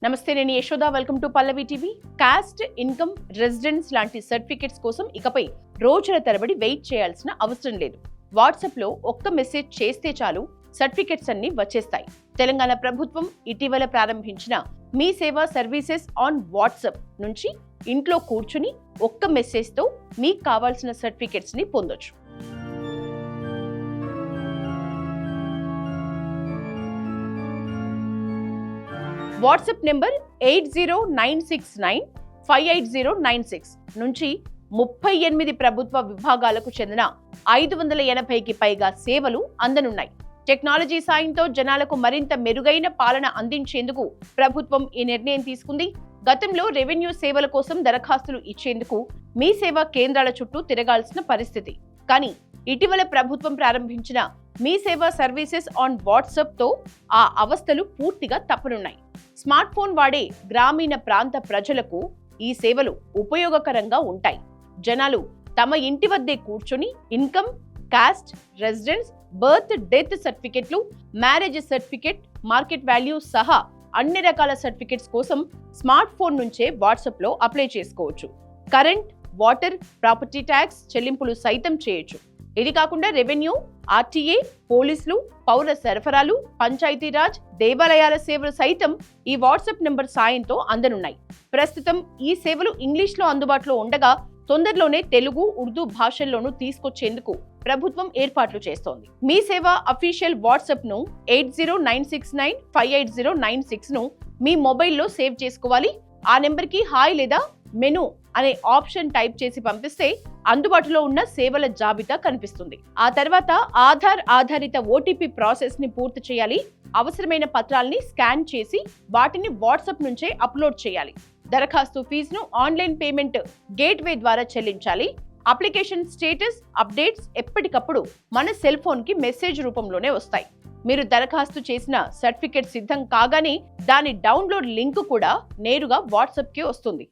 నమస్తే, నేను Yashoda. Welcome to Pallavi TV. Cost, income, residence లాంటి సర్టిఫికెట్స్ కోసం ఇకపై రోజుల తరబడి వెయిట్ చేయాల్సిన అవసరం లేదు. వాట్సాప్ లో ఒక్క మెసేజ్ చేస్తే చాలు సర్టిఫికెట్స్ అన్ని వచ్చేస్తాయి. తెలంగాణ ప్రభుత్వం ఇటీవల ప్రారంభించిన మీ సేవ సర్వీసెస్ ఆన్ వాట్సాప్ నుంచి ఇంట్లో కూర్చుని ఒక్క మెసేజ్ తో మీకు కావాల్సిన సర్టిఫికెట్స్ ని పొందొచ్చు. వాట్సాప్ నెంబర్ 8096958096 నుంచి 38 ప్రభుత్వ విభాగాలకు చెందిన 580కి పైగా సేవలు అందనున్నాయి. టెక్నాలజీ సాయంతో జనాలకు మరింత మెరుగైన పాలన అందించేందుకు ప్రభుత్వం ఈ నిర్ణయం తీసుకుంది. గతంలో రెవెన్యూ సేవల కోసం దరఖాస్తులు ఇచ్చేందుకు మీ సేవా కేంద్రాల చుట్టూ తిరగాల్సిన పరిస్థితి. కానీ ఇటీవల ప్రభుత్వం ప్రారంభించిన మీ సేవ సర్వీసెస్ ఆన్ వాట్సాప్ తో ఆ అవస్థలు పూర్తిగా తప్పనున్నాయి. స్మార్ట్ ఫోన్ వాడే గ్రామీణ ప్రాంత ప్రజలకు ఈ సేవలు ఉపయోగకరంగా ఉంటాయి. జనాలు తమ ఇంటి వద్దే కూర్చొని income, cost, residence, birth, death సర్టిఫికెట్లు, మ్యారేజ్ సర్టిఫికెట్, మార్కెట్ వాల్యూ సహా అన్ని రకాల సర్టిఫికెట్స్ కోసం స్మార్ట్ ఫోన్ నుంచే వాట్సాప్ లో అప్లై చేసుకోవచ్చు. కరెంట్, వాటర్, ప్రాపర్టీ ట్యాక్స్ చెల్లింపులు సైతం చేయొచ్చు. ఇది కాకుండా రెవెన్యూ, ఆర్టీఏ, పోలీసులు, పౌర సరఫరాలు, పంచాయతీరాజ్, దేవాలయాల సేవలు సైతం ఈ వాట్సాప్ నెంబర్ సాయంతో అందనున్నాయి. ప్రస్తుతం ఈ సేవలు ఇంగ్లీష్ లో అందుబాటులో ఉండగా తొందరలోనే తెలుగు, ఉర్దూ భాషల్లోనూ తీసుకొచ్చేందుకు ప్రభుత్వం ఏర్పాట్లు చేస్తోంది. మీ సేవ అఫీషియల్ వాట్సాప్ ను 8096958096 ను మీ మొబైల్లో సేవ్ చేసుకోవాలి. ఆ నెంబర్ కి హాయ్ లేదా మెను అనే ఆప్షన్ టైప్ చేసి పంపిస్తే అందుబాటులో ఉన్న సేవల జాబితా కనిపిస్తుంది. ఆ తర్వాత ఆధార్ ఆధారిత ఓటీపీ ప్రాసెస్ ని పూర్తి చేయాలి. అవసరమైన పత్రాల్ని స్కాన్ చేసి వాటిని వాట్సాప్ నుంచే అప్లోడ్ చేయాలి. దరఖాస్తు ఫీజును ఆన్లైన్ పేమెంట్ గేట్వే ద్వారా చెల్లించాలి. అప్లికేషన్ స్టేటస్ అప్డేట్స్ ఎప్పటికప్పుడు మన సెల్ ఫోన్ కి మెసేజ్ రూపంలోనే వస్తాయి. మీరు దరఖాస్తు చేసిన సర్టిఫికెట్ సిద్ధం కాగానే దాని డౌన్లోడ్ లింక్ కూడా నేరుగా వాట్సాప్ కి వస్తుంది.